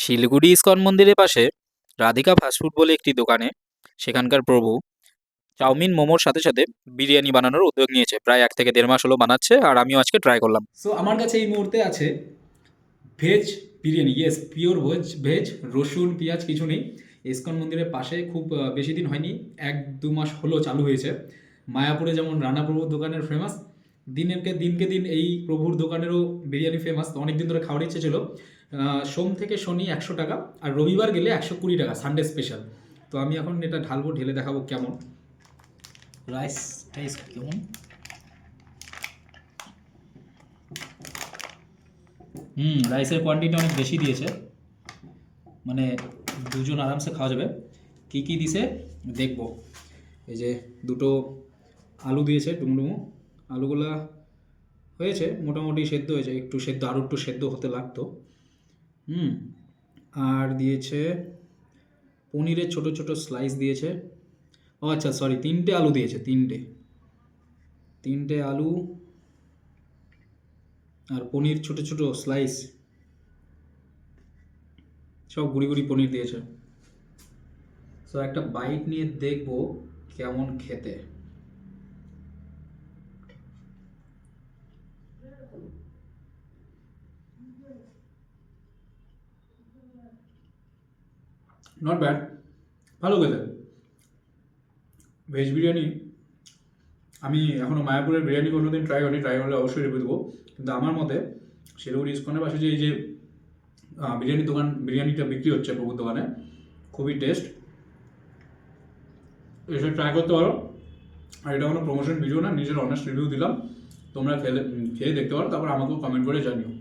Siliguri ISKCON মন্দিরের পাশে Radhika fast food বলে একটি দোকানে সেখানকার প্রভু চাউমিন মোমোর সাথে সাথে বিরিয়ানি বানানোর উদ্যোগ নিয়েছে। প্রায় 1 থেকে 1.5 মাস হলো বানাচ্ছে, আর আমিও আজকে ট্রাই করলাম। সো আমার কাছে এই মুহূর্তে আছে veg biryani, yes pure veg, রসুন পেঁয়াজ কিছু নেই। ইস্কন মন্দিরের পাশে খুব বেশি দিন হয়নি, 1-2 মাস হলো চালু হয়েছে। মায়াপুরে যেমন রানা প্রভুর দোকানের ফেমাস, দিনকে দিন এই প্রভুর দোকানেরও বিরিয়ানি ফেমাস। তো অনেকদিন ধরে খাওয়ার ইচ্ছে ছিল। সোম থেকে শনি 100 টাকা, আর রবিবার গেলে 120 টাকা, সানডে স্পেশাল। তো আমি এখন এটা ঢালবো, ঢেলে দেখাবো কেমন রাইস টেস্ট কেমন। রাইসের কোয়ান্টিটি অনেক বেশি দিয়েছে, মানে দুজন আরামসে খাওয়া যাবে। কী কী দিছে দেখবো। এই যে দুটো আলু দিয়েছে, ডুমডুমো আলুগুলা হয়েছে মোটামুটি, সেদ্ধ হয়েছে, একটু সেদ্ধ, আরও একটু সেদ্ধ হতে লাগতো। আর দিয়েছে পনিরের ছোট ছোট স্লাইস দিয়েছে। ও আচ্ছা সরি, 3টে আলু দিয়েছে, তিনটে আলু আর পনির ছোট ছোট স্লাইস, সব গুঁড়ি গুঁড়ি পনির দিয়েছে। সো একটা বাইট নিয়ে দেখবো কেমন খেতে। নট ব্যাড, ভালো খেতে। ভেজ বিরিয়ানি আমি এখনও মায়াপুরের বিরিয়ানি কোনোদিন ট্রাই করিনি, ট্রাই করলে অবশ্যই রিভিউ দেবো। কিন্তু আমার মতে শিলিগুড়ি ইস্কনের পাশে যে এই যে বিরিয়ানিটা বিক্রি হচ্ছে প্রভুর দোকানে, খুবই টেস্ট, এসে ট্রাই করতে পারো। আর এটা কোনো প্রমোশন ভিডিও না, নিজের অনেস্ট রিভিউ দিলাম। তোমরা খেয়ে দেখতে পারো, তারপর আমাকেও কমেন্ট করে জানিও।